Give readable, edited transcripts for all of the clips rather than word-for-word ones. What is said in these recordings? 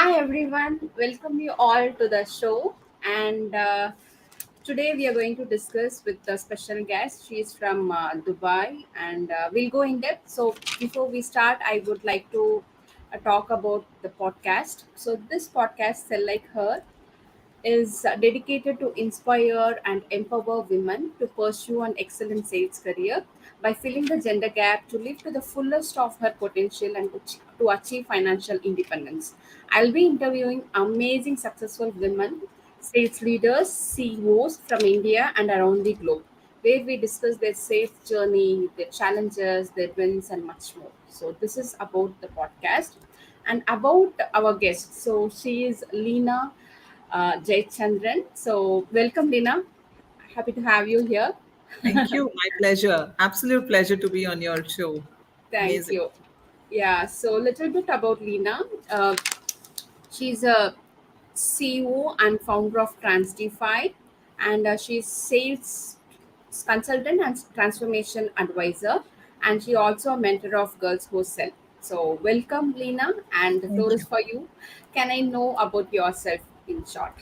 Hi everyone, welcome you all to the show. And today we are going to discuss with the special guest. She is from Dubai, and we'll go in depth. So before we start, I would like to talk about the podcast. So this podcast, Sell Like Her, is dedicated to inspire and empower women to pursue an excellent sales career by filling the gender gap to live to the fullest of her potential and to achieve financial independence. I'll be interviewing amazing successful women, sales leaders, CEOs from India and around the globe, where we discuss their sales journey, their challenges, their wins, and much more. So, this is about the podcast and about our guest. So, she is Leenna Jayachaandran. So, welcome, Leenna. Happy to have you here. Thank you. My pleasure. Absolute pleasure to be on your show. Thank Amazing. you. Yeah, so little bit about Leenna. She's a CEO and founder of TRANSDEFY, and she's sales consultant and transformation advisor, and she also a mentor of Girls Who Sell. So, welcome, Leenna, and the floor Thank is you. for you. Can I know about yourself in short?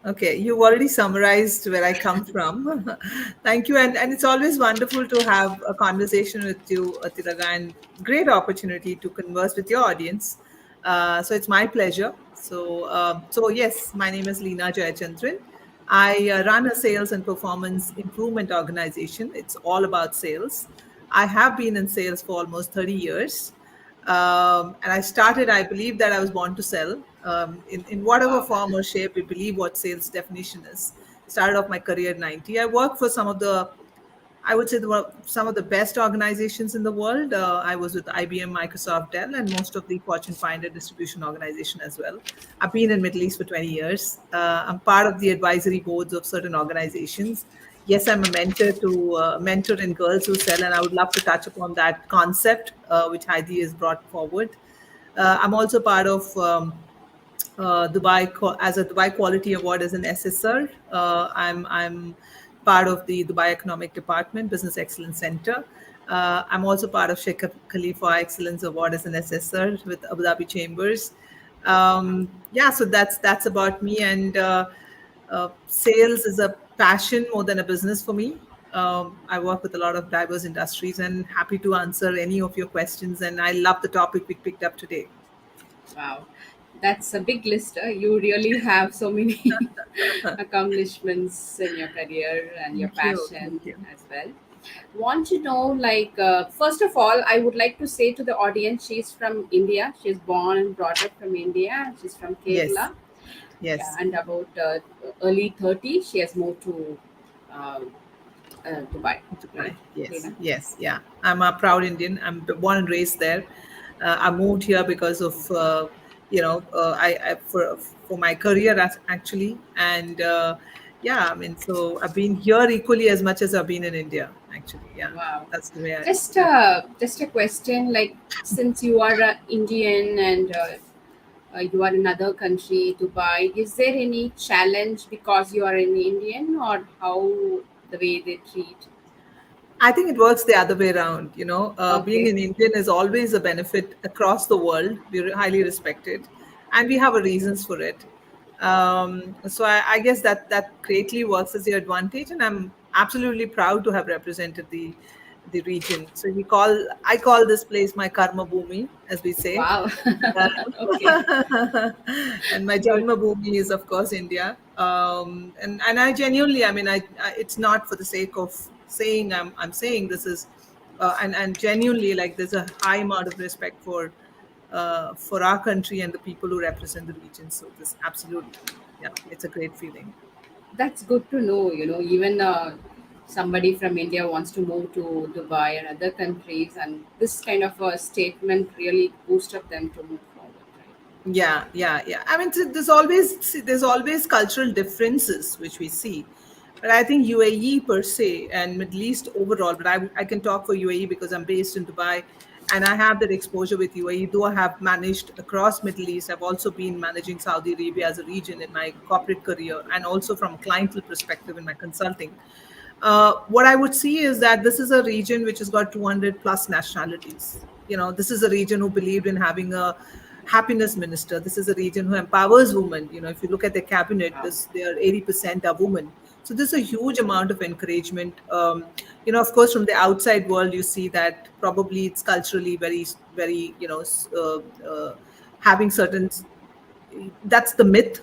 Okay, you've already summarized where I come from. Thank you. And it's always wonderful to have a conversation with you, Tiraga, and great opportunity to converse with your audience. So it's my pleasure. So yes, my name is Leenna Jayachandran. I run a sales and performance improvement organization. It's all about sales. I have been in sales for almost 30 years. And I started, I believe that I was born to sell in whatever Wow. form or shape we believe what sales definition is. Started off my career at 90. I worked for some of the, I would say, some of the best organizations in the world. I was with IBM, Microsoft, Dell, and most of the Fortune 500 distribution organization as well. I've been in Middle East for 20 years. I'm part of the advisory boards of certain organizations. Yes, I'm a mentor in Girls Who Sell, and I would love to touch upon that concept which Heidi has brought forward. I'm also part of as a Dubai Quality Award as an assessor. I'm part of the Dubai Economic Department Business Excellence Center. I'm also part of Sheikh Khalifa Excellence Award as an assessor with Abu Dhabi Chambers. Yeah, so that's about me. And sales is a passion more than a business for me. I work with a lot of diverse industries and happy to answer any of your questions. And I love the topic we picked up today. Wow, that's a big list. You really have so many accomplishments in your career and your Thank you. passion Thank you. as well. Want to know, like, first of all, I would like to say to the audience, she's from India. She's born and brought up from India. She's from Yes. Kerala. Yeah, Yes. and about early 30, she has moved to uh, Dubai, right? Dubai. Yes. Lena? Yes. Yeah. I'm a proud Indian. I'm born and raised there. I moved here because of I for my career actually, and yeah, I mean, so I've been here equally as much as I've been in India. Actually, yeah, Wow. that's the way I. Just a question, like, since you are Indian and you are in another country, Dubai, is there any challenge because you are an Indian, or how the way they treat? I think it works the other way around. Being Okay. an Indian is always a benefit across the world. We're highly respected, and we have a reasons for it. So I guess that greatly works as your advantage, and I'm absolutely proud to have represented the region. So I call this place my karma bhumi, as we say. Wow. Okay. And my Good. Janma Bhumi is, of course, India. And I genuinely, I mean, it's not for the sake of saying I'm saying this is, and genuinely, like, there's a high amount of respect for our country and the people who represent the region. So this absolute, yeah, it's a great feeling. That's good to know. Even somebody from India wants to move to Dubai and other countries, and this kind of a statement really boosts up them to move forward, right? Yeah, yeah, yeah. I mean, there's always cultural differences which we see, but I think UAE per se and Middle East overall. But I can talk for UAE because I'm based in Dubai, and I have that exposure with UAE. Though I have managed across Middle East, I've also been managing Saudi Arabia as a region in my corporate career, and also from a clientele perspective in my consulting. What I would see is that this is a region which has got 200 plus nationalities. This is a region who believed in having a happiness minister. This is a region who empowers women. If you look at their cabinet, Wow. this they are 80% are women. So there's a huge amount of encouragement. Of course, from the outside world, you see that probably it's culturally very, very, having certain, that's the myth,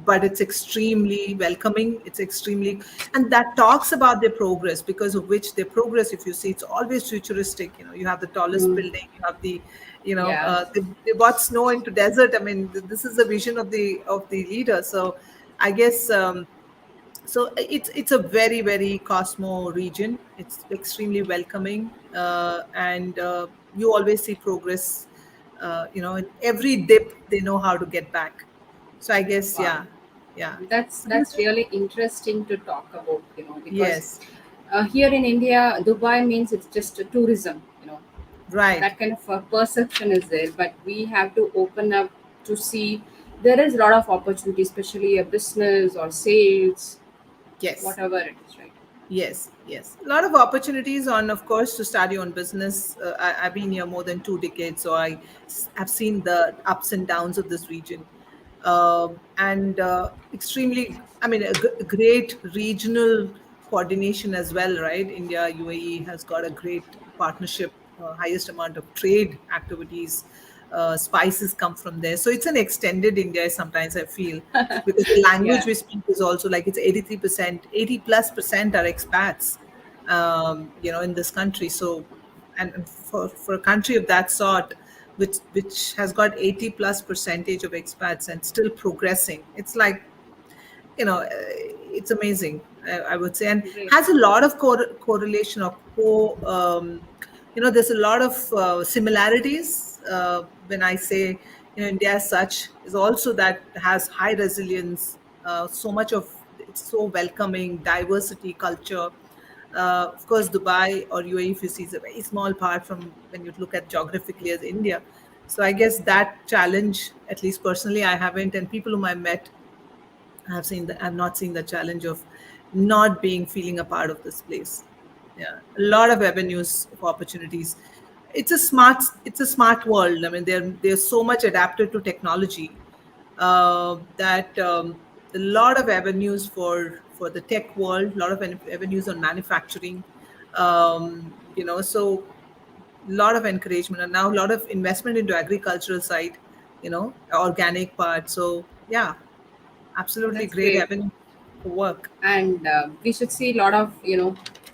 but it's extremely welcoming. It's extremely, and that talks about their progress, because of which their progress, if you see, it's always futuristic. You have the tallest Mm. building, you have the, Yeah. they brought snow into desert. I mean, this is the vision of the leader. So I guess, it's a very, very Cosmo region. It's extremely welcoming, and you always see progress. In every dip, they know how to get back. So I guess, Wow. yeah, yeah. That's What do you that's think? really interesting to talk about, because Yes, here in India, Dubai means it's just a tourism, right. that kind of a perception is there, but we have to open up to see there is a lot of opportunity, especially a business or sales, Yes. whatever it is, right? Yes, yes. A lot of opportunities on, of course, to start your own business. I've been here more than 2 decades, so have seen the ups and downs of this region. And extremely, I mean, a great regional coordination as well, right? India, UAE has got a great partnership, highest amount of trade activities. Spices come from there. So it's an extended India, sometimes I feel, because the language Yeah, we speak is also like it's 83%, 80+% are expats, in this country. So, and for a country of that sort, which has got 80+% of expats and still progressing, it's like, it's amazing, I would say, and great. has a lot of correlation or there's a lot of similarities. When I say, India as such is also that has high resilience, so much of it's so welcoming, diversity, culture. Of course, Dubai or UAE, if you see, is a very small part from when you look at geographically as India. So I guess that challenge, at least personally, I haven't, and people whom I met, I've not seen the challenge of not being feeling a part of this place. Yeah, a lot of avenues of opportunities. It's a smart world. I mean, they're so much adapted to technology, that a lot of avenues for the tech world, a lot of avenues on manufacturing. So a lot of encouragement, and now a lot of investment into agricultural side, organic part. So yeah, absolutely That's great great. avenue for work. And we should see a lot of,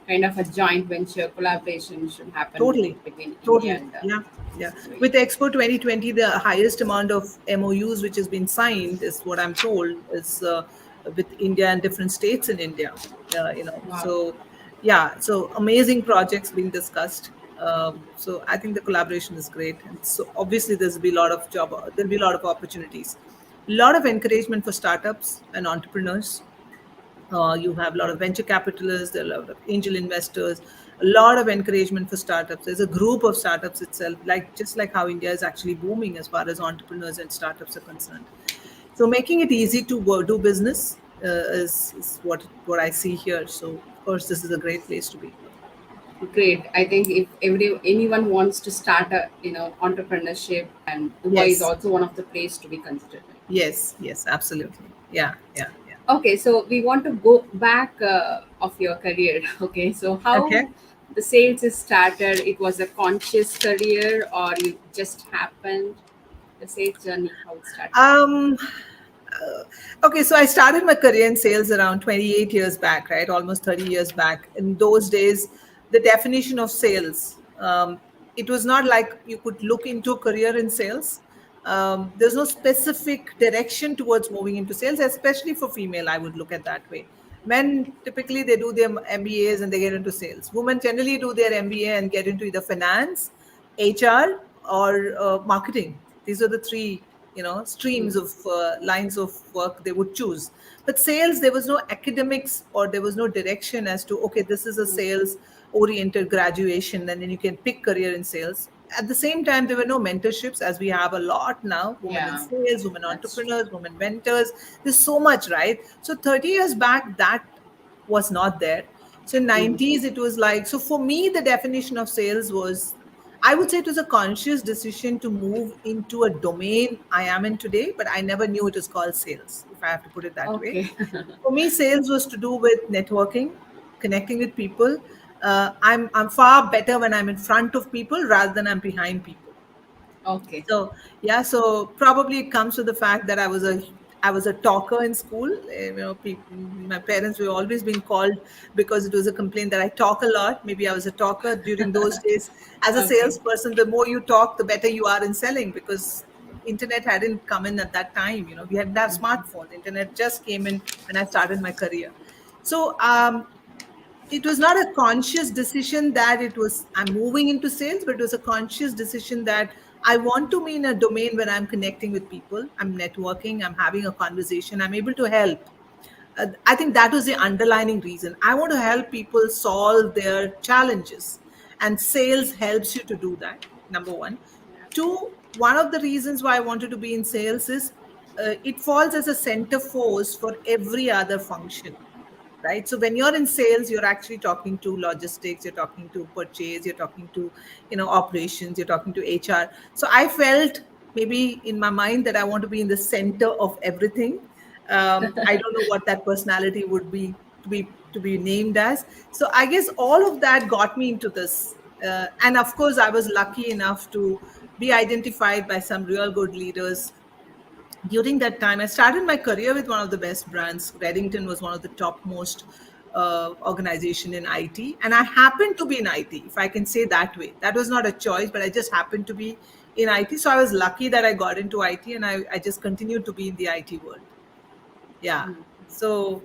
kind of a joint venture collaboration should happen Totally, between India totally. and Yeah, yeah. UAE. With Expo 2020, the highest amount of MOUs which has been signed is what I'm told is, with India and different states in India. Wow. So yeah, so amazing projects being discussed. So I think the collaboration is great, and so obviously there'll be a lot of opportunities, a lot of encouragement for startups and entrepreneurs. You have a lot of venture capitalists, there are a lot of angel investors, a lot of encouragement for startups. There's a group of startups itself, like just like how India is actually booming as far as entrepreneurs and startups are concerned. So making it easy to do business, is what I see here. So of course, this is a great place to be. Great. I think if anyone wants to start a, entrepreneurship, and Dubai is Yes, also one of the place to be considered. yes, yes, absolutely. Yeah, yeah, yeah. Okay, so we want to go back of your career. Okay, so Okay. how the sales is started? It was a conscious career, or it just happened? The sales journey, how it started? Okay, so I started my career in sales around 28 years back, right? Almost 30 years back. In those days, the definition of sales, it was not like you could look into a career in sales. There's no specific direction towards moving into sales, especially for female. I would look at that way. Men typically they do their MBAs and they get into sales. Women generally do their MBA and get into either finance, HR, or marketing. These are the three, streams of lines of work they would choose. But sales, there was no academics or there was no direction as to, okay, this is a Mm. sales oriented graduation, and then you can pick career in sales. At the same time, there were no mentorships as we have a lot now: women in Yeah, sales, women that's entrepreneurs, women mentors. There's so much, right? So 30 years back, that was not there. So in true. Mm. 90s, it was like, so for me, the definition of sales was, I would say it was a conscious decision to move into a domain I am in today, but I never knew it was called sales, if I have to put it that way. Okay. For me, sales was to do with networking, connecting with people. I'm far better when I'm in front of people rather than I'm behind people. Okay. So yeah, so probably it comes to the fact that I was a talker in school. My parents were always being called because it was a complaint that I talk a lot. Maybe I was a talker during those days. As a Okay. salesperson, the more you talk, the better you are in selling, because internet hadn't come in at that time. We hadn't have smartphone. Internet just came in when I started my career. So it was not a conscious decision that it was I'm moving into sales, but it was a conscious decision that I want to be in a domain where I'm connecting with people, I'm networking, I'm having a conversation, I'm able to help. I think that was the underlining reason. I want to help people solve their challenges, and sales helps you to do that. Number one. Two, one of the reasons why I wanted to be in sales is it falls as a center force for every other function, right? So when you're in sales, you're actually talking to logistics, you're talking to purchase, you're talking to operations, you're talking to HR. So I felt maybe in my mind that I want to be in the center of everything. I don't know what that personality would be to be named as. So I guess all of that got me into this, and of course I was lucky enough to be identified by some real good leaders. During that time, I started my career with one of the best brands. Reddington was one of the topmost organization in IT, and I happened to be in IT, if I can say that way. That was not a choice, but I just happened to be in IT. So I was lucky that I got into IT, and I just continued to be in the IT world. Yeah. So,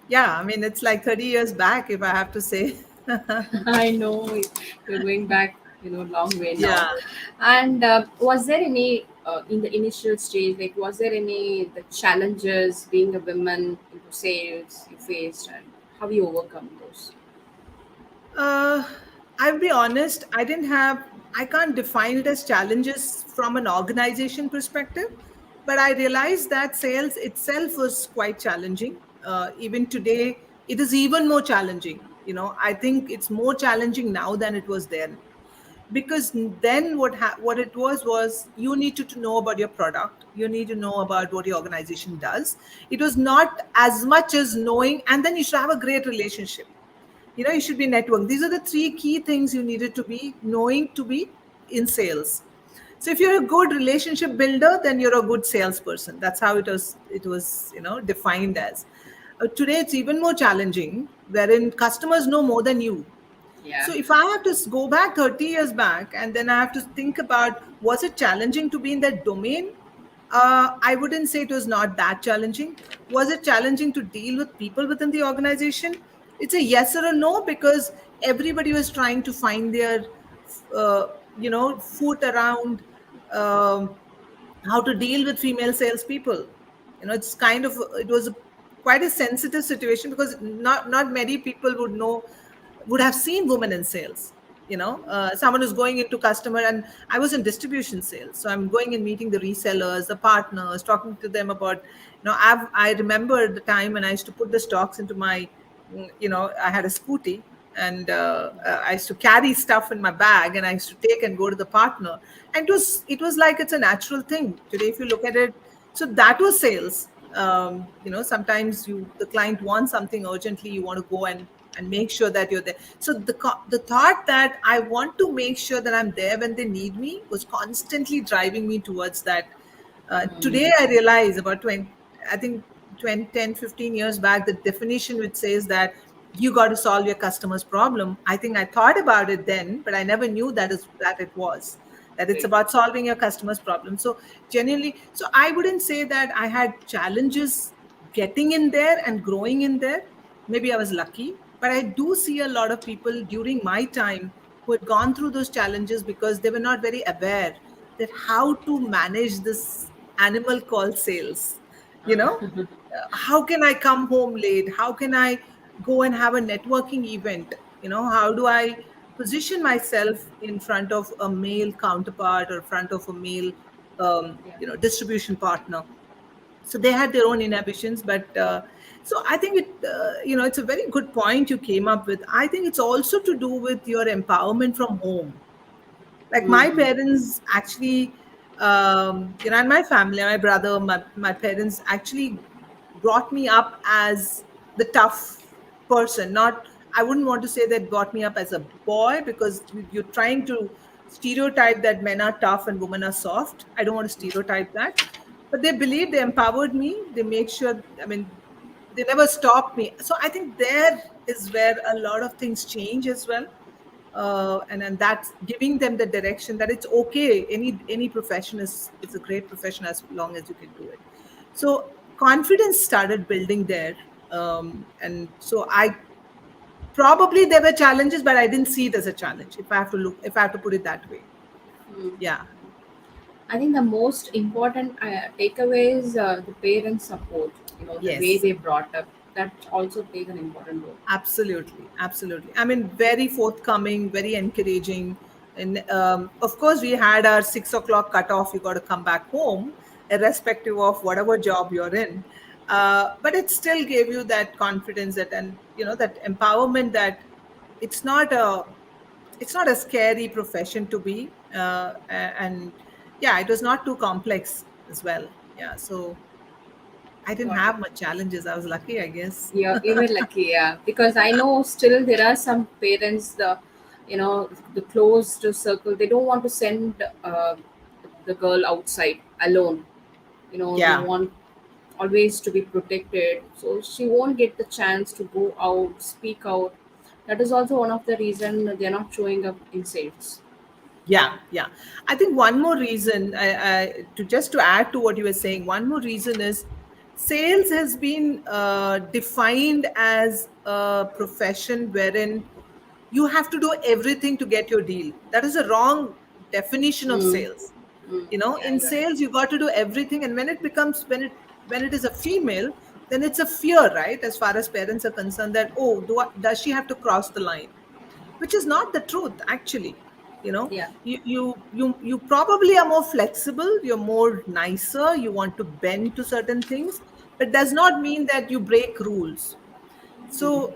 yeah, I mean, it's like 30 years back, if I have to say. I know you're going back, long way Yeah. now. And was there any in the initial stage, like, was there any the challenges being a woman into sales you faced, and how you overcome those? Uh, I'll be honest, I can't define it as challenges from an organization perspective, but I realized that sales itself was quite challenging. Even today, it is even more challenging. I think it's more challenging now than it was then, because then what it was you need to know about your product, you need to know about what your organization does. It was not as much as knowing, and then you should have a great relationship. You should be network. These are the three key things you needed to be knowing to be in sales. So if you're a good relationship builder, then you're a good salesperson. That's how it was defined as. Today it's even more challenging, wherein customers know more than you. Yeah. So if I have to go back 30 years back, and then I have to think about, was it challenging to be in that domain? I wouldn't say it was not that challenging. Was it challenging to deal with people within the organization? It's a yes or a no, because everybody was trying to find their, foot around um, how to deal with female salespeople. It's kind of it was quite a sensitive situation, because not many people would have seen women in sales. Someone who's going into customer, and I was in distribution sales, so I'm going and meeting the resellers, the partners, talking to them about, I remember the time when I used to put the stocks into my, I had a scooty, and I used to carry stuff in my bag, and I used to take and go to the partner, and it was like it's a natural thing today if you look at it. So that was sales. Sometimes the client wants something urgently, you want to go and make sure that you're there. So the thought that I want to make sure that I'm there when they need me was constantly driving me towards that. Today I realize, about 20, I think 20, 10, 15 years back, the definition which says that you got to solve your customer's problem. I think I thought about it then, but I never knew that it was that it's Great. about solving your customer's problem. So genuinely, so I wouldn't say that I had challenges getting in there and growing in there. Maybe I was lucky, but I do see a lot of people during my time who had gone through those challenges because they were not very aware that how to manage this animal called sales. You know, how can I come home late? How can I go and have a networking event? How do I position myself in front of a male counterpart or front of a male, Yeah. distribution partner? So they had their own inhibitions, but so I think it's a very good point you came up with. I think it's also to do with your empowerment from home. Like my Mm-hmm. parents actually, and my family, my brother, my parents actually brought me up as the tough person. Not, I wouldn't want to say that brought me up as a boy, because you're trying to stereotype that men are tough and women are soft. I don't want to stereotype that. But they believed, they empowered me. They made sure, I mean, they never stopped me. So I think there is where a lot of things change as well. And that's giving them the direction that it's okay. Any profession is a great profession as long as you can do it. So confidence started building there. And so I probably, there were challenges, but I didn't see it as a challenge, if I have to put it that way. Yeah. I think the most important takeaway is the parents' support. The way Yes. they brought up, that also plays an important role. Absolutely, absolutely. I mean, very forthcoming, very encouraging. And of course, we had our 6 o'clock cutoff. You got to come back home, irrespective of whatever job you're in. But it still gave you that confidence, that, and that empowerment, that it's not a it's not a scary profession to be. And yeah, it was not too complex as well. Yeah, so I didn't Got it. have much challenges. I was lucky, I guess. Yeah, you were lucky, yeah. Because I know still there are some parents, the close to circle, they don't want to send the girl outside alone. They Yeah. want always to be protected. So she won't get the chance to go out, speak out. That is also one of the reason they're not showing up in sales. Yeah, yeah. I think one more reason, to add to what you were saying, one more reason is sales has been defined as a profession wherein you have to do everything to get your deal. That is a wrong definition of Mm, sales. yeah, In you're right. sales, you got to do everything, and when it is a female, then it's a fear, right? As far as parents are concerned, that, oh, does she have to cross the line? Which is not the truth, actually. Yeah. You probably are more flexible, you're more nicer, you want to bend to certain things, but does not mean that you break rules. So,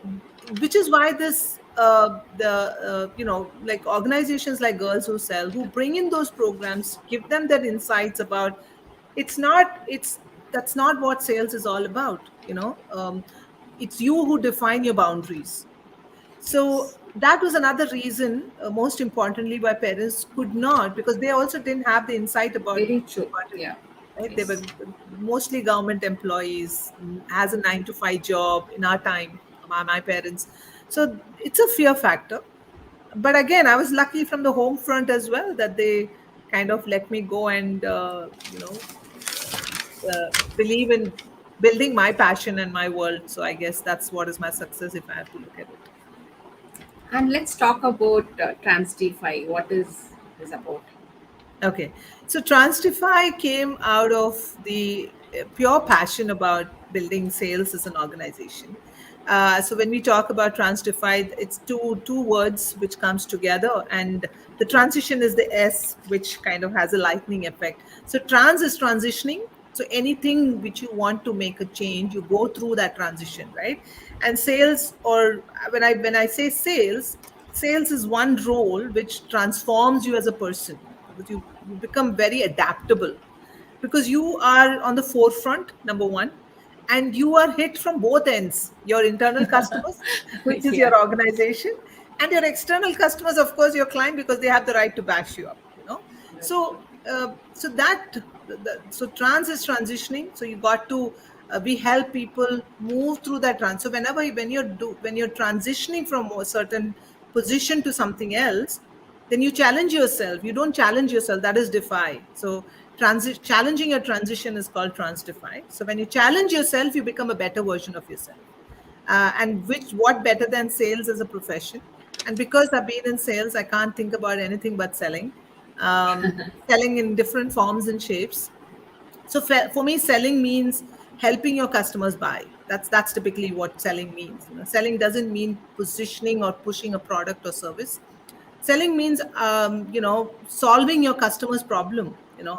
which is why this the like organizations like Girls Who Sell, who bring in those programs, give them that insights about, it's not it's that's not what sales is all about. It's you who define your boundaries. So that was another reason, most importantly, why parents could not, because they also didn't have the insight Very true. about it. Yeah. Right? They were Yes. mostly government employees, has a 9 to 5 job in our time, my parents. So it's a fear factor. But again, I was lucky from the home front as well, that they kind of let me go and believe in building my passion and my world. So I guess that's what is my success, if I have to look at it. And let's talk about TRANSDEFY. What is this about? Okay. So TRANSDEFY came out of the pure passion about building sales as an organization. So when we talk about TRANSDEFY, it's two words which comes together, and the transition is the S, which kind of has a lightning effect. So trans is transitioning. So anything which you want to make a change, you go through that transition, right? And sales, or when I say sales, sales is one role which transforms you as a person, because you become very adaptable, because you are on the forefront, number one, and you are hit from both ends, your internal customers, which is Yeah. your organization, and your external customers, of course, your client, because they have the right to bash you up. That's So true. so that so trans is transitioning. So you got to we help people move through that trans. So when you're transitioning from a certain position to something else, then you challenge yourself. You don't challenge yourself, that is defy. So challenging your transition is called transdefy. So when you challenge yourself, you become a better version of yourself. And what better than sales as a profession? And because I've been in sales, I can't think about anything but selling. Selling in different forms and shapes. So for me, selling means helping your customers buy. That's typically what selling means. Selling doesn't mean positioning or pushing a product or service. Selling means solving your customer's problem.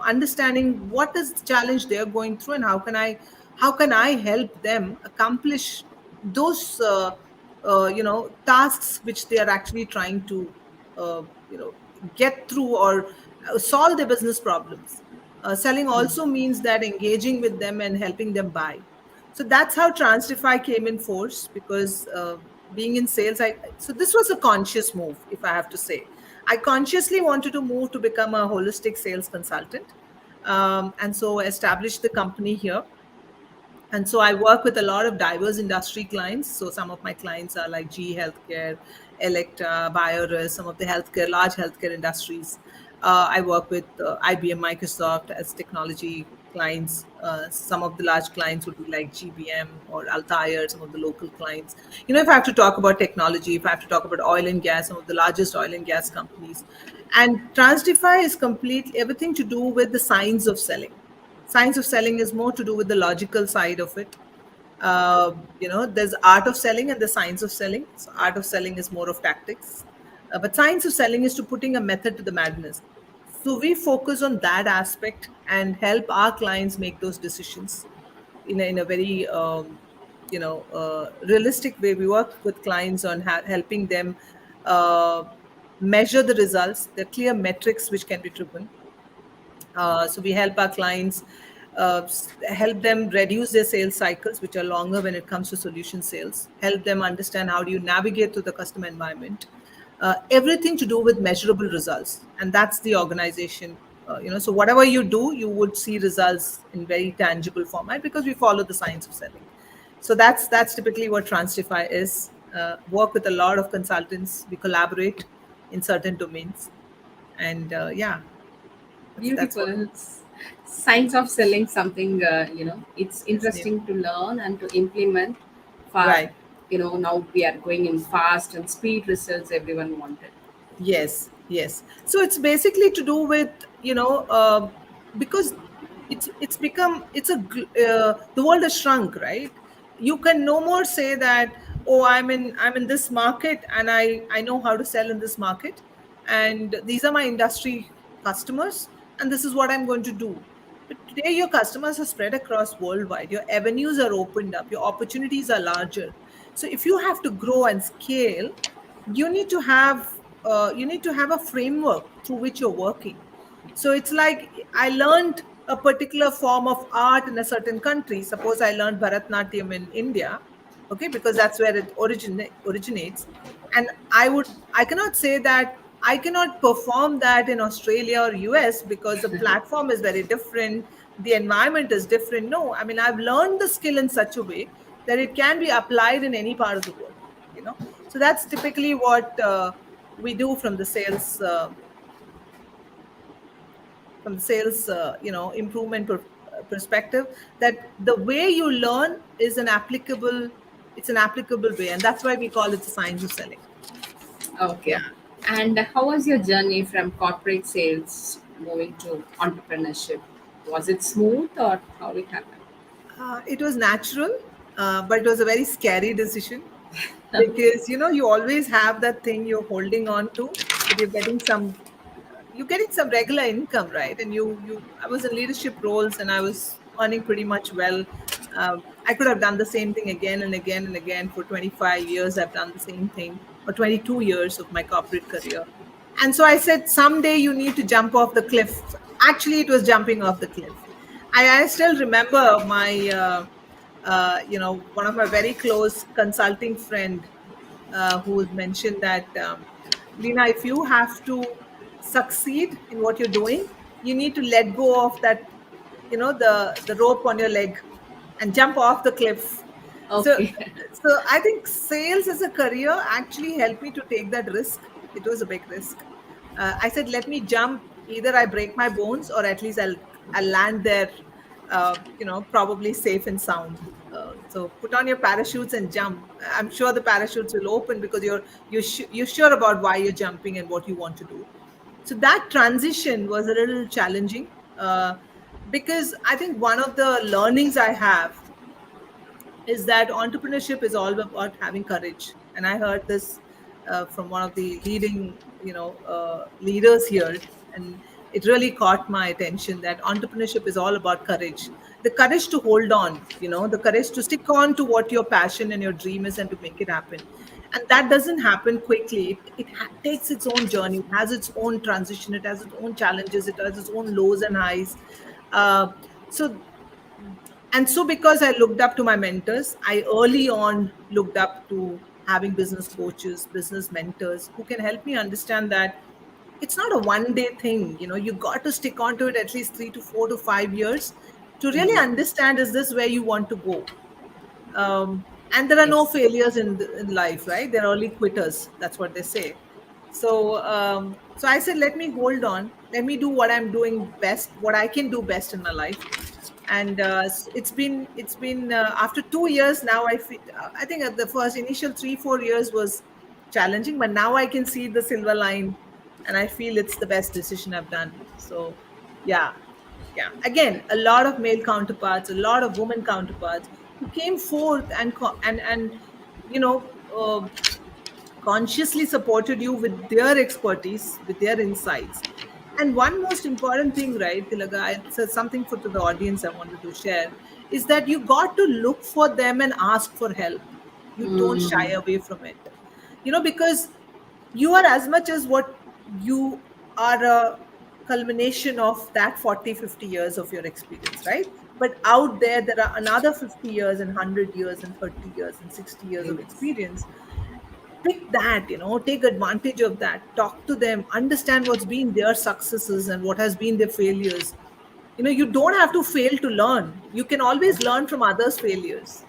Understanding what is the challenge they're going through, and how can I help them accomplish those tasks which they are actually trying to get through or solve their business problems. Selling also means that engaging with them and helping them buy. So that's how Transdefy came in force, because being in sales, so this was a conscious move, if I have to say. I consciously wanted to move to become a holistic sales consultant, and so established the company here. And so I work with a lot of diverse industry clients. So some of my clients are like GE Healthcare, Electa, Biorus, some of the large healthcare industries. I work with IBM, Microsoft as technology clients. Some of the large clients would be like GBM or Altair, some of the local clients. If I have to talk about technology, if I have to talk about oil and gas, some of the largest oil and gas companies. And Transdefy is complete everything to do with the science of selling. Science of selling is more to do with the logical side of it. There's art of selling and the science of selling. So art of selling is more of tactics, but science of selling is to putting a method to the madness. So we focus on that aspect and help our clients make those decisions in a very realistic way. We work with clients on helping them uh, measure the results. There are clear metrics which can be driven. So we help our clients, help them reduce their sales cycles, which are longer when it comes to solution sales. Help them understand how do you navigate through the customer environment. Everything to do with measurable results, and that's the organization. So whatever you do, you would see results in very tangible format because we follow the science of selling. So that's typically what Transdefy is. Work with a lot of consultants. We collaborate in certain domains, and yeah, that's what Beautiful. Science of selling something, it's is new. interesting to learn and to implement. For, Right. now we are going in fast and speed results everyone wanted. Yes, yes. So it's basically to do with, because it's become the world has shrunk, right? You can no more say that, oh, I'm in this market and I know how to sell in this market, and these are my industry customers, and this is what I'm going to do. But today your customers are spread across worldwide. Your avenues are opened up. Your opportunities are larger. So if you have to grow and scale, you need to have a framework through which you're working. So it's like I learned a particular form of art in a certain country. Suppose I learned Bharatnatyam in India, okay, because that's where it originates. And I cannot say that I cannot perform that in Australia or US because the platform is very different, the environment is different. No, I mean, I've learned the skill in such a way that it can be applied in any part of the world. you know so that's typically what we do from the sales improvement perspective, that the way you learn is an applicable way, and that's why we call it the science of selling. Okay. Yeah. And how was your journey from corporate sales moving to entrepreneurship? Was it smooth or how it happened? It was natural, but it was a very scary decision, because you always have that thing you're holding on to, that you're getting some regular income, right? And I was in leadership roles and I was earning pretty much well. I could have done the same thing again and again and again. For 25 years I've done the same thing, or 22 years of my corporate career. And so I said, someday you need to jump off the cliff. Actually, it was jumping off the cliff. I still remember one of my very close consulting friend, who mentioned that, Lena, if you have to succeed in what you're doing, you need to let go of that, the rope on your leg, and jump off the cliff. So, Okay. so I think sales as a career actually helped me to take that risk. It was a big risk. I said, let me jump. Either I break my bones, or at least I'll land there, probably safe and sound. So put on your parachutes and jump. I'm sure the parachutes will open because you're sure about why you're jumping and what you want to do. So that transition was a little challenging, because I think one of the learnings I have is that entrepreneurship is all about having courage. And I heard this from one of the leading, leaders here, and it really caught my attention that entrepreneurship is all about courage. The courage to hold on, the courage to stick on to what your passion and your dream is and to make it happen. And that doesn't happen quickly. It takes its own journey. It has its own transition. It has its own challenges. It has its own lows and highs. uh, so so because I looked up to my mentors, I early on looked up to having business coaches, business mentors who can help me understand that it's not a one day thing. You got to stick on to it at least 3 to 4 to 5 years to really Mhm. understand, is this where you want to go? And there are no Yes. failures in life, right? They're only quitters. That's what they say. So I said, let me hold on. Let me do what I'm doing best, what I can do best in my life. And it's been after 2 years now. I think at the first initial 3 4 years was challenging, but now I can see the silver line, and I feel it's the best decision I've done. So, yeah, yeah, again, a lot of male counterparts, a lot of women counterparts who came forth and you know uh, consciously supported you with their expertise, with their insights. And one most important thing, right, Tilaga, it's something for to the audience I wanted to share, is that you got to look for them and ask for help. You don't shy Mm. away from it, because you are as much as what you are, a culmination of that 40, 50 years of your experience, right? But out there are another 50 years and 100 years and 30 years and 60 years of Yes. experience. Pick that, take advantage of that, talk to them, understand what's been their successes and what has been their failures. You don't have to fail to learn. You can always learn from others' failures,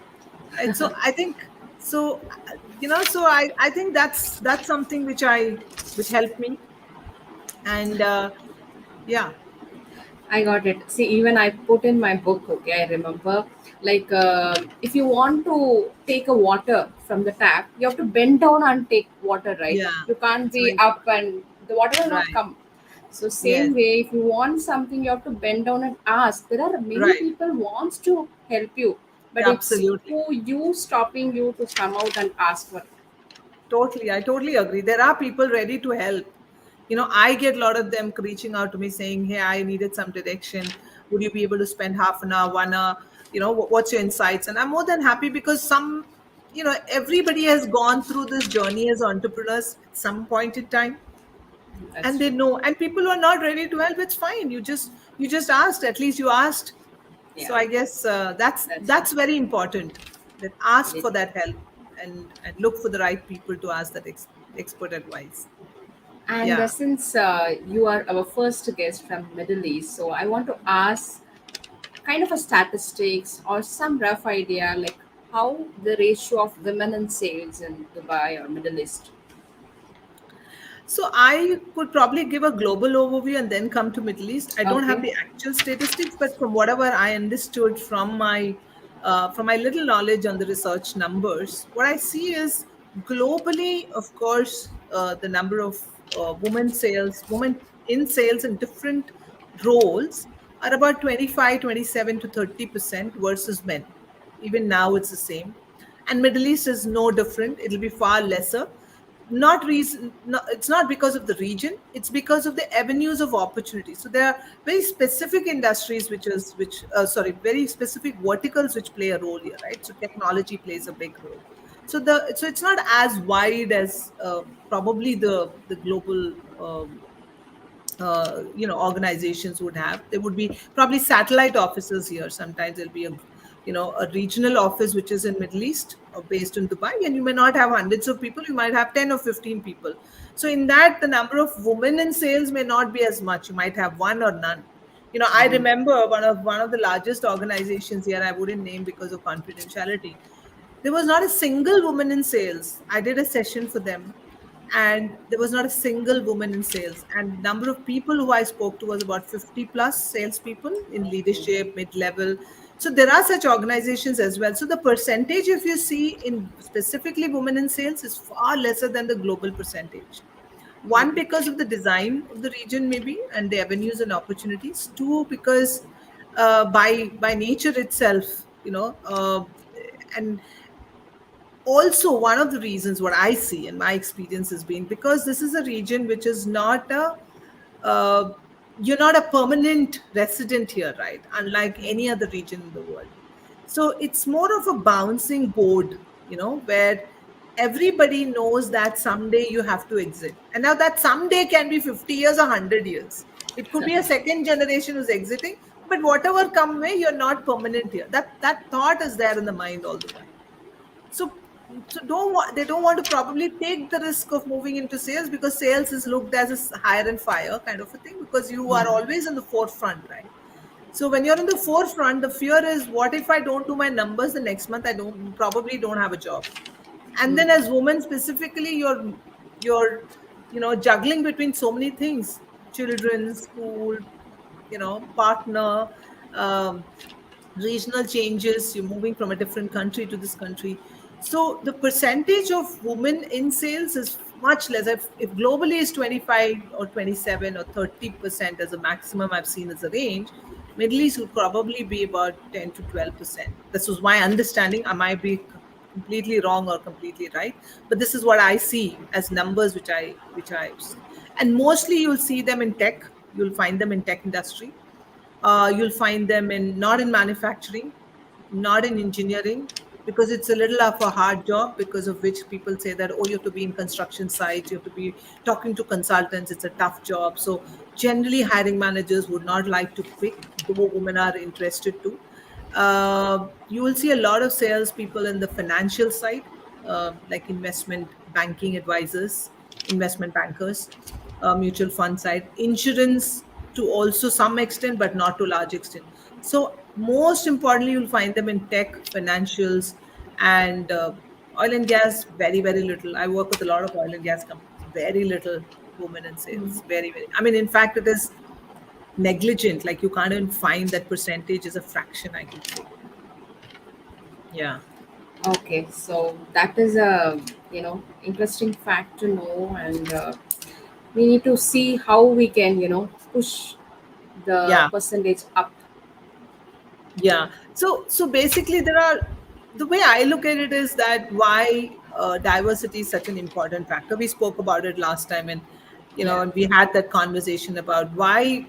right? So I think, so I think that's something which helped me. And yeah. I got it. See, even I put in my book, okay, I remember, like, if you want to take a water from the tap, you have to bend down and take water, right? Yeah, You can't it's be very up important. and the water will not Right. come. So Yes. same way, if you want something, you have to bend down and ask. There are many Right. people wants to help you, but Yeah, it's absolutely. who you stopping you to come out and ask for it. Totally. I totally agree. There are people ready to help. I get a lot of them reaching out to me saying, hey, I needed some direction. Would you be able to spend half an hour, 1 hour? What's your insights? And I'm more than happy, because everybody has gone through this journey as entrepreneurs at some point in time, That's and they true. know. And people who are not ready to help, it's fine. You just asked. At least you asked. So Yeah, I guess that's that's true. that's very important. That ask It for that help, and look for the right people to ask that expert advice. And Yeah. since you are our first guest from Middle East, so I want to ask kind of a statistics or some rough idea like how the ratio of women in sales in Dubai or Middle East. So I could probably give a global overview and then come to Middle East. I don't have Okay. the actual statistics, but from whatever I understood from my little knowledge on the research numbers, what I see is globally, of course, the number of women in sales in different roles are about 25, 27 to 30% versus men. Even now, it's the same. And Middle East is no different. It'll be far lesser. Not reason no, It's not because of the region, it's because of the avenues of opportunity. So there are very specific industries which sorry, very specific verticals which play a role here, right? So technology plays a big role. So it's not as wide as probably the global organizations would have. There would be probably satellite offices here. Sometimes there'll be a regional office which is in Middle East or based in Dubai, and you may not have hundreds of people. You might have 10 or 15 people. So in that, the number of women in sales may not be as much. You might have one or none. I Mhm. remember one of the largest organizations here. I wouldn't name because of confidentiality. There was not a single woman in sales. I did a session for them, and there was not a single woman in sales. And number of people who I spoke to was about 50 plus salespeople in Okay. leadership, mid-level. So there are such organizations as well. So the percentage, if you see in specifically women in sales, is far lesser than the global percentage. One, because of the design of the region, maybe, and the avenues and opportunities. Two, because by nature itself, and also one of the reasons what I see in my experience has been because this is a region which is not a uh, you're not a permanent resident here, right? Unlike any other region in the world. So it's more of a bouncing board, where everybody knows that someday you have to exit. And now that someday can be 50 years or 100 years. It could be a second generation who's exiting, but whatever come way, you're not permanent here. That thought is there in the mind all the while. So, they don't want to probably take the risk of moving into sales, because sales is looked as a hire and fire kind of a thing, because you are always in the forefront, right? So when you're in the forefront, the fear is, what if I don't do my numbers the next month? I don't have a job. And then as women specifically, you're juggling between so many things: children, school, partner, um, regional changes, you're moving from a different country to this country. So the percentage of women in sales is much less. If globally is 25 or 27 or 30% as a maximum I've seen as a range, Middle East would probably be about 10 to 12%. This was my understanding. I might be completely wrong or completely right, but this is what I see as numbers which I see. And mostly you'll see them in tech. You'll find them in tech industry. You'll find them in not in manufacturing, not in engineering, because it's a little of a hard job, because of which people say that, oh, you have to be in construction sites, you have to be talking to consultants, it's a tough job. So generally hiring managers would not like to pick, though women are interested to. You will see a lot of salespeople in the financial side, like investment banking advisors, investment bankers, mutual fund side, insurance to also some extent, but not to large extent. So most importantly, you'll find them in tech, financials, and oil and gas. Very, very little. I work with a lot of oil and gas companies. Very little women in sales. Very, very. I mean, in fact, it is negligent. Like you can't even find that percentage is a fraction, I could say. Yeah. Okay, so that is a interesting fact to know, and we need to see how we can push the Yeah. percentage up. Yeah. So basically, the way I look at it is that why diversity is such an important factor. We spoke about it last time, and Yeah. and we had that conversation about why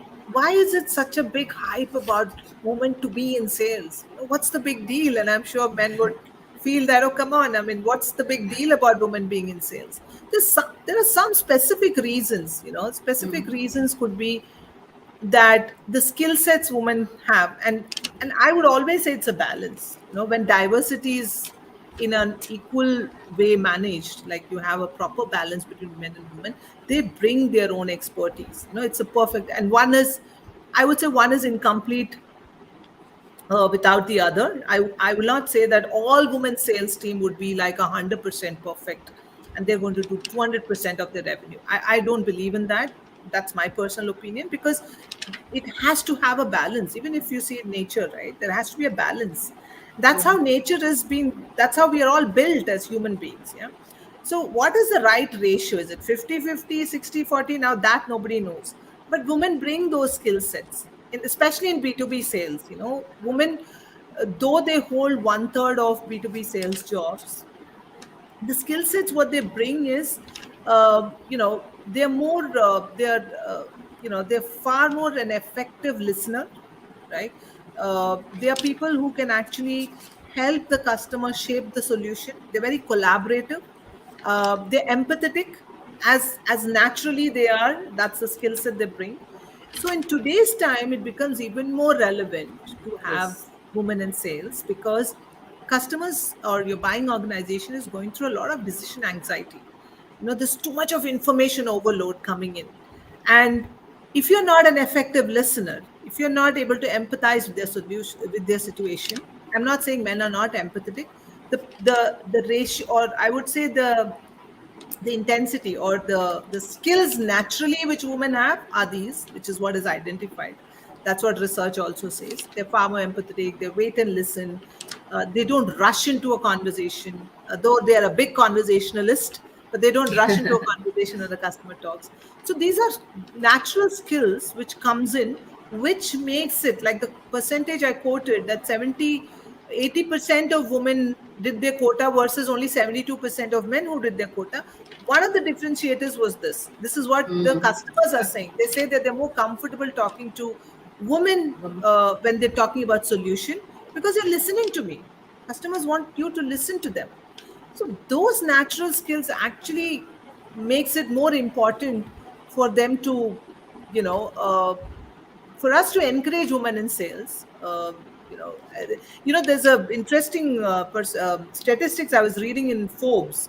is it such a big hype about women to be in sales? What's the big deal? And I'm sure men would feel that, oh, come on, I mean, what's the big deal about women being in sales? There are some specific reasons. Specific reasons could be that the skill sets women have, and I would always say it's a balance. When diversity is in an equal way managed, like you have a proper balance between men and women, they bring their own expertise. It's a perfect, and one is, I would say, one is incomplete without the other. I will not say that all women sales team would be like 100% perfect and they're going to do 200% of their revenue. I don't believe in that. That's my personal opinion, because it has to have a balance. Even if you see nature, right, there has to be a balance. That's how nature is being, that's how we are all built as human beings. Yeah. So what is the right ratio? Is it 50-50, 60-40? Now that nobody knows. But women bring those skill sets, especially in B2B sales. Women, though they hold one third of B2B sales jobs, the skill sets what they bring is, they're more, they're far more an effective listener, right? They are people who can actually help the customer shape the solution. They're very collaborative. They're empathetic, as naturally they are. That's the skill set they bring. So in today's time, it becomes even more relevant to have Yes. women in sales, because customers or your buying organization is going through a lot of decision anxiety. There's too much of information overload coming in. And if you're not an effective listener, if you're not able to empathize with their solution, with their situation, I'm not saying men are not empathetic. The ratio, or I would say the intensity or the skills naturally which women have are these, which is what is identified. That's what research also says. They're far more empathetic. They wait and listen. They don't rush into a conversation, though they are a big conversationalist, but they don't rush into a conversation when the customer talks. So these are natural skills which comes in, which makes it like the percentage I quoted, that 80% of women did their quota versus only 72% of men who did their quota. One of the differentiators was this. This is what the customers are saying. They say that they're more comfortable talking to women when they're talking about solution, because they're listening to me. Customers want you to listen to them. So those natural skills actually makes it more important for them to, you know, for us to encourage women in sales. There's a interesting statistics I was reading in Forbes.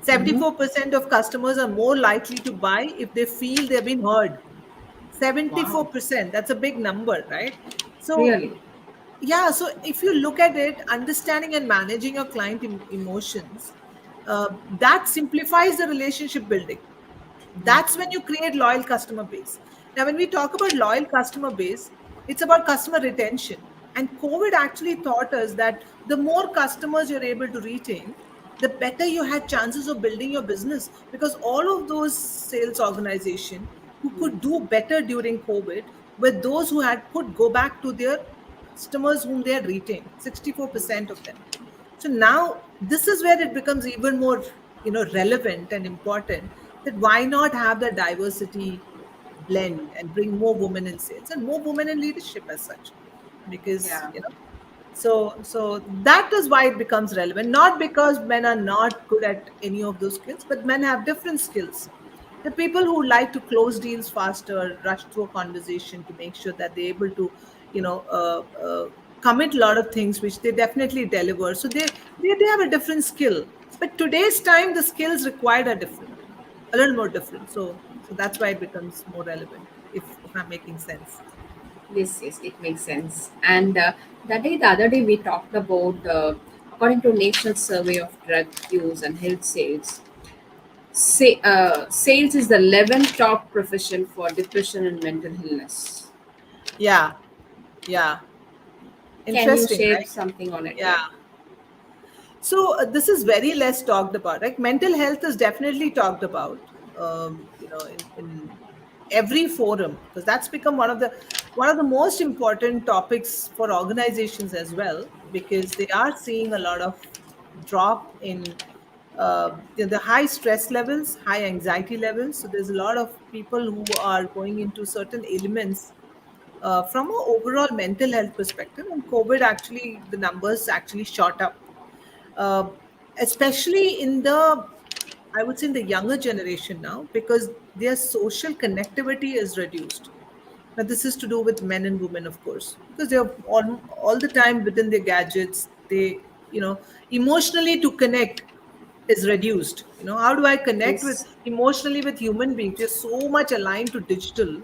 Mm-hmm. 74% of customers are more likely to buy if they feel they've been heard. Wow. 74%. That's a big number, right? So Really? yeah, so if you look at it, understanding and managing your client emotions, that simplifies the relationship building. That's when you create loyal customer base. Now when we talk about loyal customer base, it's about customer retention. And COVID actually taught us that the more customers you're able to retain, the better you had chances of building your business, because all of those sales organization who could do better during COVID were those who could go back to their customers whom they had retained, 64% of them. So now this is where it becomes even more, relevant and important, that why not have the diversity blend and bring more women in sales and more women in leadership as such, because Yeah. so that is why it becomes relevant, not because men are not good at any of those skills, but men have different skills. The people who like to close deals faster, rush through a conversation to make sure that they're able to, you know, commit a lot of things which they definitely deliver. So they have a different skill. But today's time, the skills required are different, a little more different. So that's why it becomes more relevant. If I'm making sense. Yes, yes, it makes sense. And the other day, we talked about, according to National Survey of Drug Use and Health Sales, sales is the 11th top profession for depression and mental illness. Yeah, yeah. Can you Interesting, share right? something on it? Yeah. Yeah. So this is very less talked about. Like mental health is definitely talked about, in every forum, because that's become one of the most important topics for organizations as well, because they are seeing a lot of drop in the high stress levels, high anxiety levels. So there's a lot of people who are going into certain ailments from an overall mental health perspective. And COVID actually, the numbers actually shot up, uh, especially in the, I would say, in the younger generation now, because their social connectivity is reduced. Now this is to do with men and women, of course, because they're all the time within their gadgets. They, emotionally to connect is reduced. How do I connect with Yes. emotionally with human beings? We're so much aligned to digital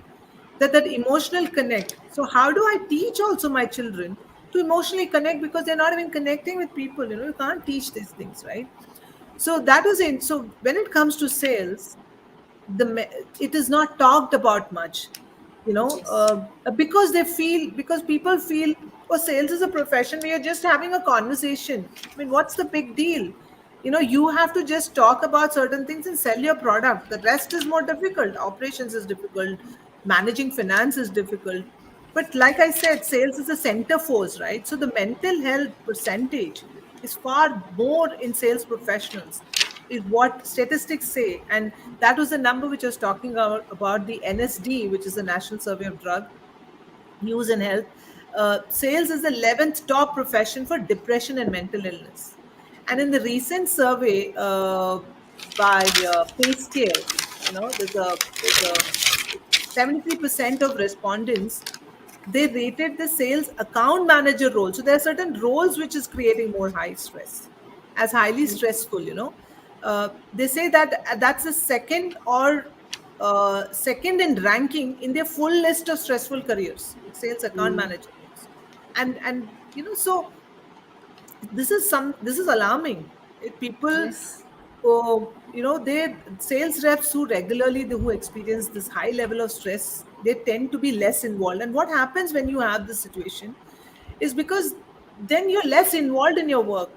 that emotional connect. So how do I teach also my children to emotionally connect, because they're not even connecting with people? You can't teach these things, right? So that is it. So when it comes to sales, it is not talked about much, Yes. because people feel, oh, sales is a profession, we are just having a conversation. I mean, what's the big deal? You have to just talk about certain things and sell your product. The rest is more difficult. Operations is difficult, managing finance is difficult. But like I said, sales is a center force, right? So the mental health percentage is far more in sales professionals, is what statistics say. And that was the number which I was talking about the NSD, which is the National Survey of Drug Use and Health. Sales is the 11th top profession for depression and mental illness. And in the recent survey by PayScale, there's a 73% of respondents, they rated the sales account manager role. So there are certain roles which is creating more high stress as highly stressful. They say that that's the second or second in ranking in their full list of stressful careers, sales account Mm. manager roles. And so this is alarming. People, Yes. they sales reps who experience this high level of stress, they tend to be less involved. And what happens when you have this situation is because then you're less involved in your work.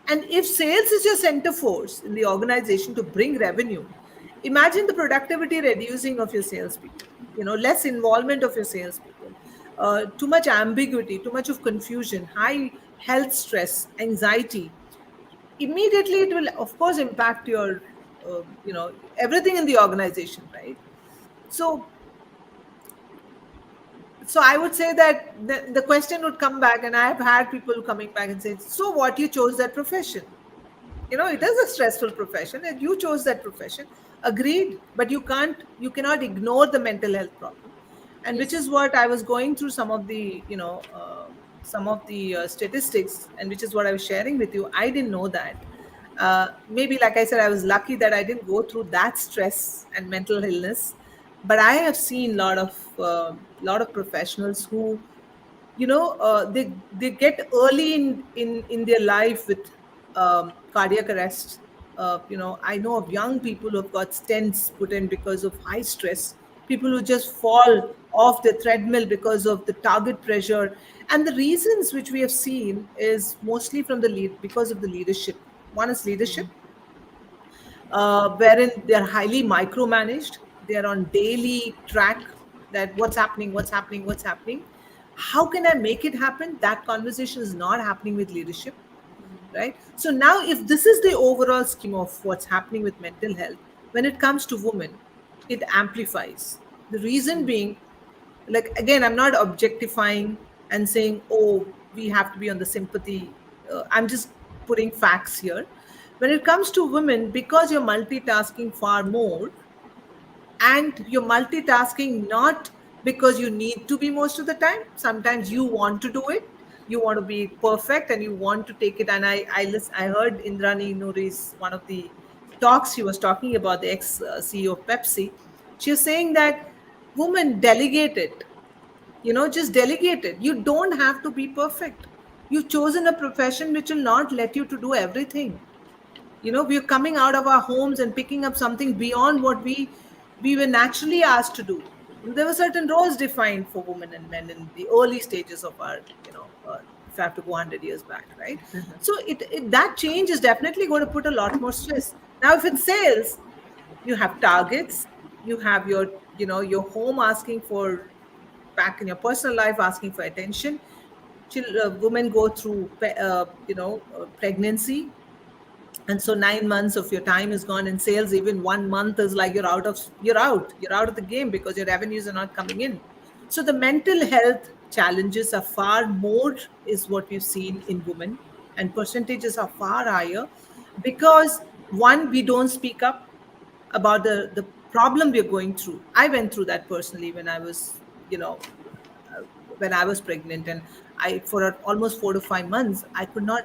And if sales is your center force in the organization to bring revenue, imagine the productivity reducing of your salespeople, less involvement of your salespeople, too much ambiguity, too much of confusion, high health stress, anxiety. Immediately, it will, of course, impact your, everything in the organization, right? So, so I would say that the question would come back, and I have had people coming back and say, so what, you chose that profession? It is a stressful profession and you chose that profession. Agreed, but you cannot ignore the mental health problem. And which Yes. is what I was going through some of the, some of the statistics, and which is what I was sharing with you. I didn't know that. Maybe, like I said, I was lucky that I didn't go through that stress and mental illness. But I have seen lot of professionals who, they get early in their life with cardiac arrest. I know of young people who have got stents put in because of high stress, people who just fall off the treadmill because of the target pressure. And the reasons which we have seen is mostly from the lead, because of the leadership. One is leadership, wherein they're highly micromanaged. They're on daily track, that what's happening, what's happening, what's happening. How can I make it happen? That conversation is not happening with leadership, right? So now, if this is the overall scheme of what's happening with mental health, when it comes to women, it amplifies. The reason being, like, again, I'm not objectifying and saying, oh, we have to be on the sympathy. I'm just putting facts here. When it comes to women, because you're multitasking far more, and you're multitasking not because you need to be most of the time, sometimes you want to do it, you want to be perfect and you want to take it. And I heard Indrani Nouri's one of the talks. She was talking about the ex CEO of Pepsi. She was saying that women delegate it, just delegate it. You don't have to be perfect. You've chosen a profession which will not let you to do everything. We're coming out of our homes and picking up something beyond what we were naturally asked to do. There were certain roles defined for women and men in the early stages of our, if I have to go 100 years back, right? So that change is definitely going to put a lot more stress. Now, if it's sales, you have targets, you have your home asking for, back in your personal life, asking for attention. Women go through pregnancy, and so 9 months of your time is gone in sales. Even 1 month is like you're out of the game because your revenues are not coming in. So the mental health challenges are far more, is what we've seen in women, and percentages are far higher, because one, we don't speak up about the problem we're going through. I went through that personally when I was, you know when I was pregnant, and for almost 4 to 5 months, I could not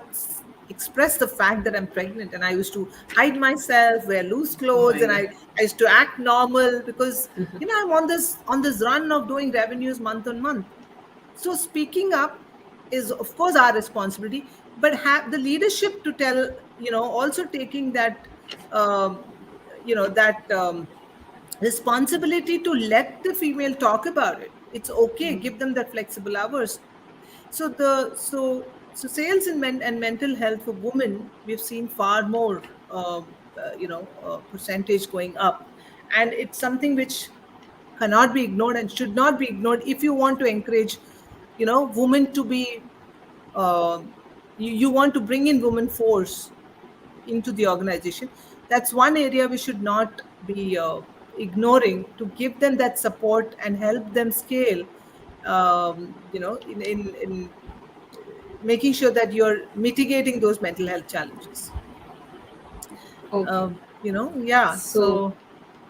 express the fact that I'm pregnant, and I used to hide myself, wear loose Oh clothes, my and God. I used to act normal because I'm on this run of doing revenues month on month. So speaking up is, of course, our responsibility, but have the leadership to tell, also taking that, um, that responsibility to let the female talk about it. It's okay, give them that flexible hours. So sales and mental health for women, we've seen far more, percentage going up, and it's something which cannot be ignored and should not be ignored if you want to encourage, women to be, you want to bring in women force into the organization. That's one area we should not be ignoring, to give them that support and help them scale, in making sure that you're mitigating those mental health challenges. Okay. Yeah. So So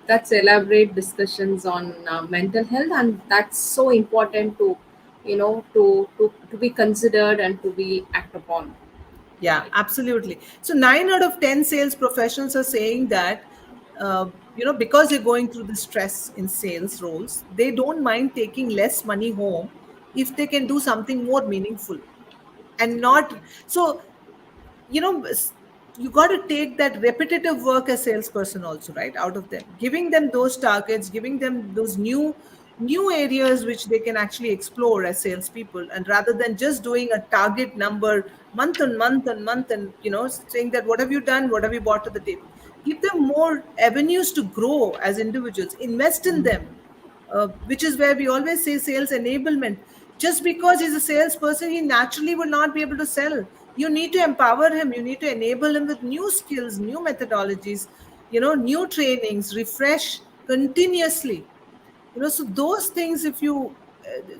that's elaborate discussions on mental health, and that's so important to, to be considered and to be act upon. yeah, Right. absolutely. So 9 out of 10 sales professionals are saying that, because they're going through the stress in sales roles, they don't mind taking less money home if they can do something more meaningful, and not Okay. so, you know s- you got to take that repetitive work as salesperson also, right, out of them, giving them those targets, giving them those new areas which they can actually explore as salespeople, and rather than just doing a target number month on month and month, and saying that what have you done, what have you brought to the table. Give them more avenues to grow as individuals, invest in them, which is where we always say sales enablement. Just because he's a salesperson, he naturally will not be able to sell. You need to empower him. You need to enable him with new skills, new methodologies, new trainings, refresh continuously. So those things, if you,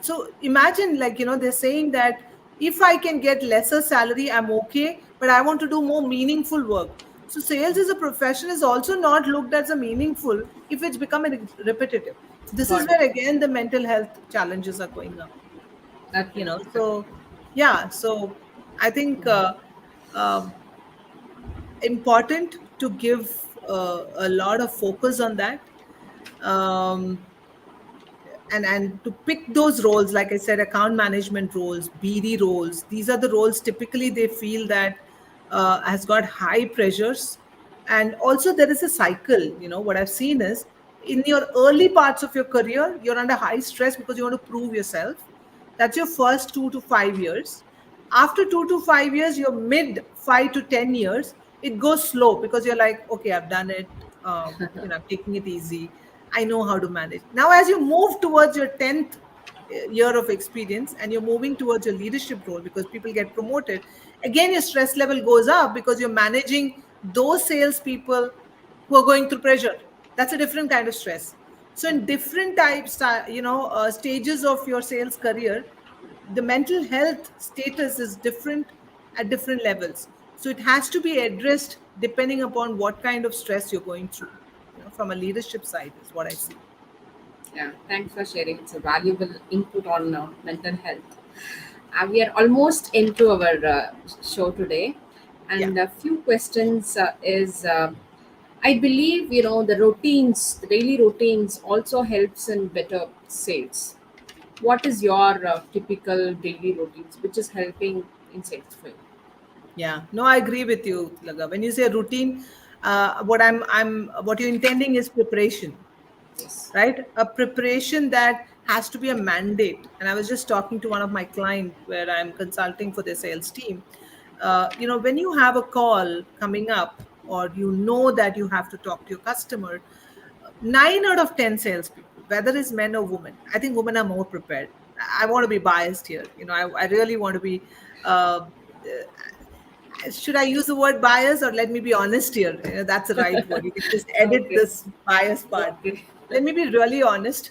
so imagine, like, they're saying that if I can get lesser salary, I'm okay, but I want to do more meaningful work. So sales as a profession is also not looked as a meaningful if it's becoming repetitive. This is Got it. where again the mental health challenges are going up. Agree. Agree. So yeah, so I think um important to give a lot of focus on that. Um, and to pick those roles, like I said, account management roles, BD roles, these are the roles typically they feel that has got high pressures. And also there is a cycle. What I've seen is, in your early parts of your career you're under high stress because you want to prove yourself. That's your first 2 to 5 years. After 2 to 5 years, your mid 5 to 10 years, it goes slow because you're like, okay, I've done it. I'm taking it easy. I know how to manage. Now, as you move towards your 10th year of experience and you're moving towards your leadership role because people get promoted, again, your stress level goes up because you're managing those salespeople who are going through pressure. That's a different kind of stress. So, in different types, stages of your sales career, the mental health status is different at different levels. So it has to be addressed depending upon what kind of stress you're going through. From a leadership side is what I see. Yeah, thanks for sharing. It's a valuable input on mental health. We are almost into our show today, Yeah. and a few questions is I believe the routines, the daily routines, also helps in better sales. What is your typical daily routines, which is helping in sales for you? Yeah, no, I agree with you, Laga. When you say routine, what you're intending is preparation, Yes. right? A preparation that has to be a mandate. And I was just talking to one of my clients where I'm consulting for their sales team. When you have a call coming up, or that you have to talk to your customer, 9 out of 10 salespeople, whether it's men or women, I think women are more prepared. I want to be biased here. I really want to be. Uh, should I use the word bias, or let me be honest here? That's the right word. You can just edit Okay. this bias part. Okay. Let me be really honest.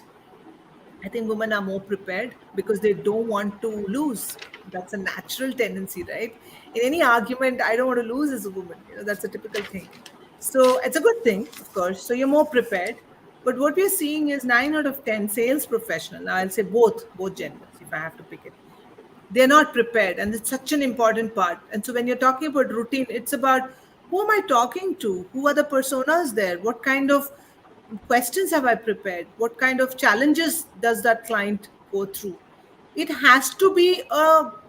I think women are more prepared because they don't want to lose. That's a natural tendency, right? In any argument, I don't want to lose as a woman. That's a typical thing. So it's a good thing, of course. So you're more prepared. But what we're seeing is 9 out of 10 sales professional. Now I'll say both genders, if I have to pick it, they're not prepared, and it's such an important part. And so when you're talking about routine, it's about, who am I talking to, who are the personas there, what kind of questions have I prepared, what kind of challenges does that client go through. It has to be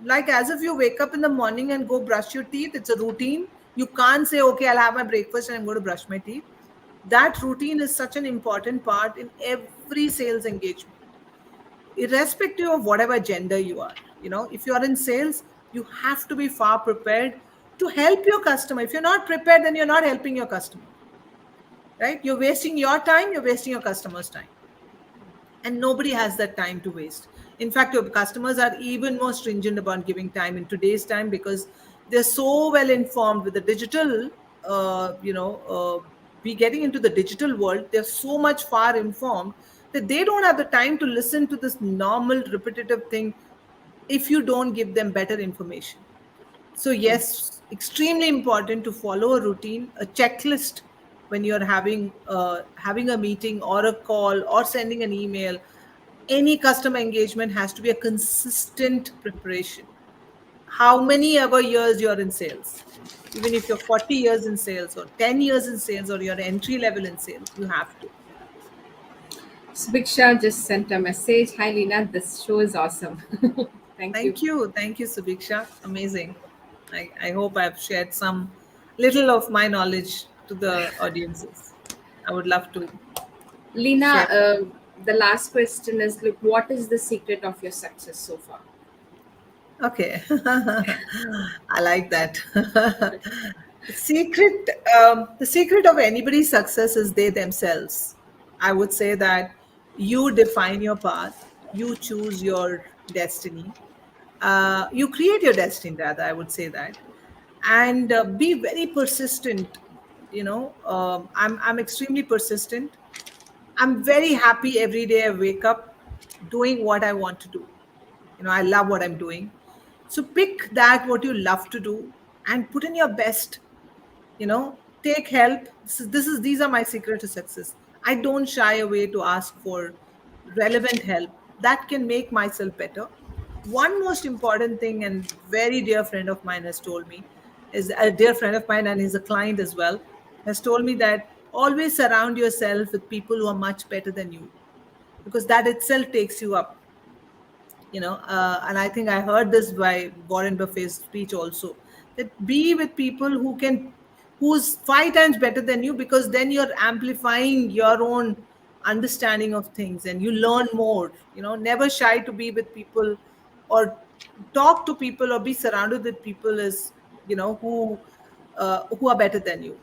like as if you wake up in the morning and go brush your teeth. It's a routine. You can't say, okay, I'll have my breakfast and I'm going to brush my teeth. That routine is such an important part in every sales engagement, irrespective of whatever gender you are. If you are in sales, you have to be far prepared to help your customer. If you're not prepared, then you're not helping your customer, right? You're wasting your time, you're wasting your customer's time, and nobody has that time to waste. In fact, your customers are even more stringent about giving time in today's time because they're so well informed with the digital, we getting into the digital world. They're so much far informed that they don't have the time to listen to this normal repetitive thing if you don't give them better information. So True. yes, extremely important to follow a routine, a checklist when you're having a meeting or a call or sending an email. Any customer engagement has to be a consistent preparation. How many ever years you're in sales, even if you're 40 years in sales or 10 years in sales or you're entry level in sales, you have to. Subiksha just sent a message. Hi, Lena. This show is awesome. Thank you. Thank you, Subiksha. Amazing. I hope I've shared some little of my knowledge to the audiences. I would love to Lena, share more. the last question is, look, what is the secret of your success so far? Okay, I like that. secret, the secret of anybody's success is they themselves. I would say that you define your path, you choose your destiny, you create your destiny. Rather, I would say that, and be very persistent. I'm extremely persistent. I'm very happy every day I wake up doing what I want to do. I love what I'm doing. So pick that what you love to do and put in your best. Take help. These are my secret to success. I don't shy away to ask for relevant help that can make myself better. One most important thing, and very dear friend of mine has told me, is a dear friend of mine and he's a client as well, has told me that always surround yourself with people who are much better than you, because that itself takes you up. And I think I heard this by Warren Buffett's speech also, that be with people who's 5 times better than you, because then you're amplifying your own understanding of things and you learn more. Never shy to be with people, or talk to people, or be surrounded with people is who are better than you.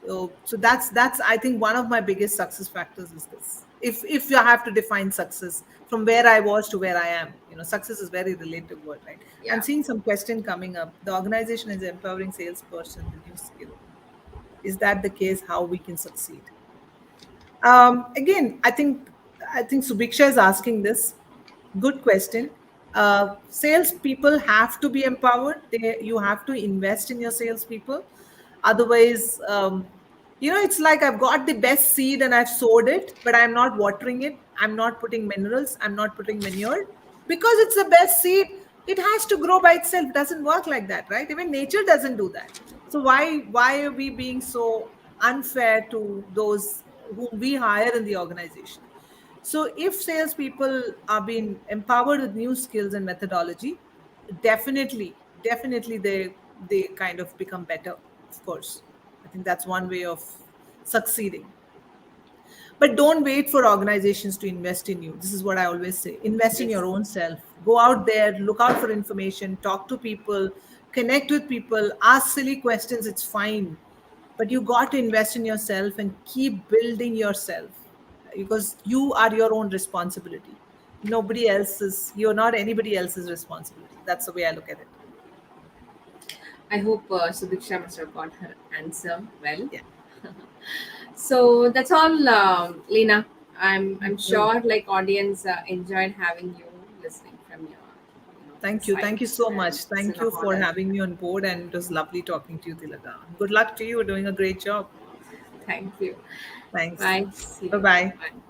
So that's I think one of my biggest success factors is this. If you have to define success from where I was to where I am, success is very relative word, right? I'm Yeah. seeing some question coming up. The organization is empowering salesperson with new skill. Is that the case? How we can succeed? Again, I think Subiksha is asking this. Good question. Sales people have to be empowered. You have to invest in your salespeople. Otherwise, it's like I've got the best seed and I've sowed it, but I'm not watering it. I'm not putting minerals. I'm not putting manure, because it's the best seed. It has to grow by itself. It doesn't work like that, right? Even nature doesn't do that. So why are we being so unfair to those whom we hire in the organization? So if salespeople are being empowered with new skills and methodology, definitely they kind of become better. Of course, I think that's one way of succeeding. But don't wait for organizations to invest in you. This is what I always say. Invest in Yes. your own self. Go out there, look out for information, talk to people, connect with people, ask silly questions. It's fine. But you got to invest in yourself and keep building yourself, because you are your own responsibility. Nobody else's, you're not anybody else's responsibility. That's the way I look at it. I hope Sudiksha must have got her answer well. Yeah. So that's all, Lena. I'm Thank you. sure like audience enjoyed having you listening from your Thank you. Thank you insights, so and much. it's Thank an you for honor. having me on board. And it was lovely talking to you, Tilaga. Good luck to you. You're doing a great job. Thank you. Thanks. Bye. See Bye you. bye. Bye.